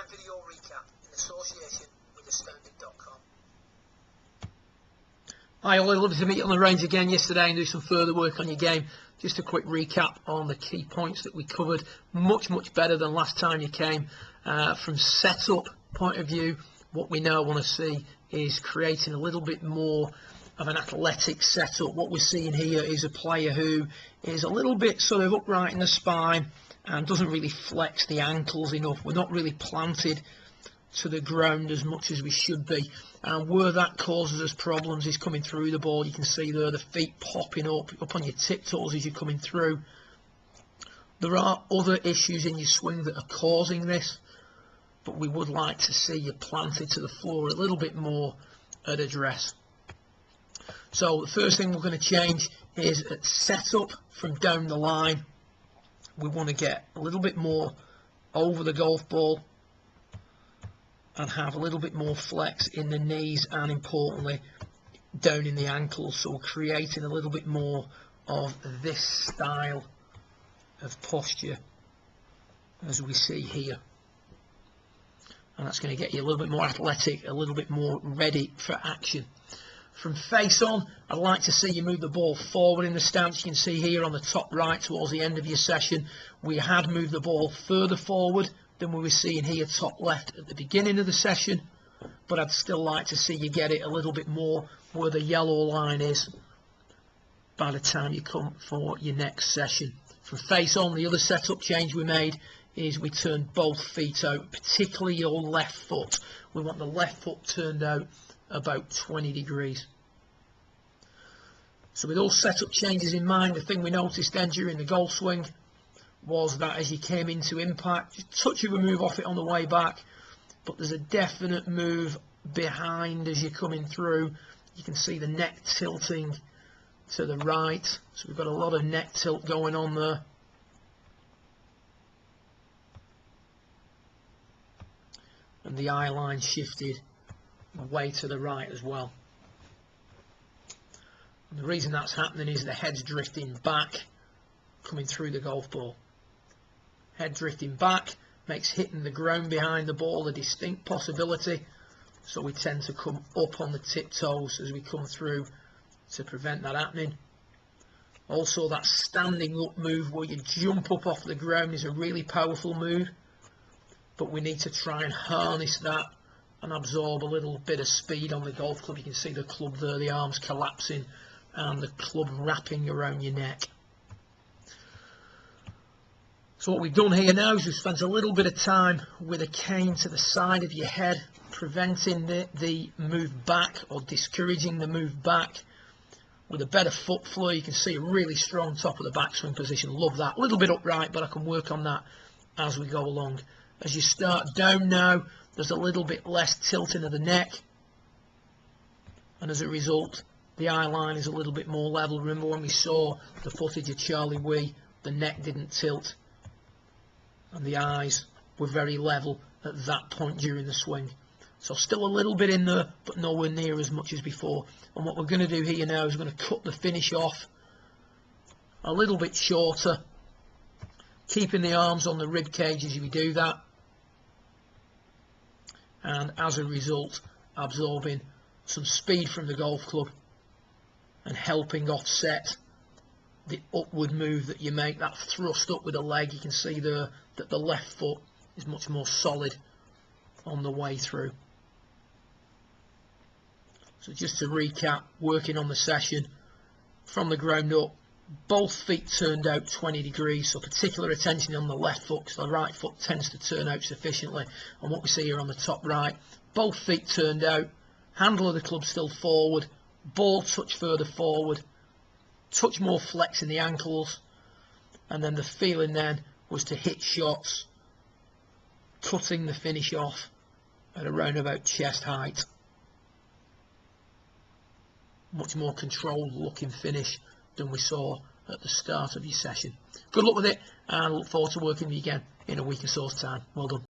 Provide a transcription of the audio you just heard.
real-time video recap in association with Astounded.com. Hi Ollie, lovely to meet you on the range again yesterday and do some further work on your game. Just a quick recap on the key points that we covered. Much better than last time you came. From setup point of view, what we now want to see is creating a little bit more of an athletic setup. What we're seeing here is a player who is a little bit sort of upright in the spine and doesn't really flex the ankles enough. We're not really planted to the ground as much as we should be, and where that causes us problems is coming through the ball. You can see there the feet popping up on your tiptoes as you're coming through. There are other issues in your swing that are causing this, but we would like to see you planted to the floor a little bit more at address. So the first thing we're going to change is at setup from down the line. We want to get a little bit more over the golf ball and have a little bit more flex in the knees and importantly down in the ankles, so we're creating a little bit more of this style of posture as we see here, and that's going to get you a little bit more athletic, a little bit more ready for action. From face on, I'd like to see you move the ball forward in the stance. You can see here on the top right towards the end of your session we had moved the ball further forward than we were seeing here top left at the beginning of the session, but I'd still like to see you get it a little bit more where the yellow line is by the time you come for your next session. From face on, the other setup change we made is we turned both feet out, particularly your left foot. We want the left foot turned out about 20 degrees. So with those setup changes in mind, the thing we noticed then during the golf swing was that as you came into impact, just a touch of a move off it on the way back, but there's a definite move behind as you're coming through. You can see the neck tilting to the right, so we've got a lot of neck tilt going on there. And the eye line shifted way to the right as well. And the reason that's happening is the head's drifting back coming through the golf ball. Head drifting back makes hitting the ground behind the ball a distinct possibility, so we tend to come up on the tiptoes as we come through to prevent that happening. Also, that standing up move where you jump up off the ground is a really powerful move, but we need to try and harness that and absorb a little bit of speed on the golf club. You can see the club there, the arms collapsing and the club wrapping around your neck. So what we've done here now is we've spent a little bit of time with a cane to the side of your head, preventing the move back or discouraging the move back. With a better foot flow, you can see a really strong top of the backswing position. Love that. A little bit upright, but I can work on that as we go along. As you start down now, there's a little bit less tilting of the neck, and as a result the eye line is a little bit more level. Remember when we saw the footage of Charlie Wee, the neck didn't tilt and the eyes were very level at that point during the swing. So still a little bit in there, but nowhere near as much as before. And what we're going to do here now is we're going to cut the finish off a little bit shorter, keeping the arms on the rib cage as we do that, and as a result absorbing some speed from the golf club and helping offset the upward move that you make, that thrust up with the leg. You can see there that the left foot is much more solid on the way through. So just to recap, working on the session from the ground up, both feet turned out 20 degrees, so particular attention on the left foot because the right foot tends to turn out sufficiently. And what we see here on the top right, both feet turned out, handle of the club still forward, ball touch further forward, touch more flex in the ankles, and then the feeling then was to hit shots cutting the finish off at around about chest height. Much more controlled looking finish than we saw at the start of your session. Good luck with it, and I look forward to working with you again in a week or so's time. Well done.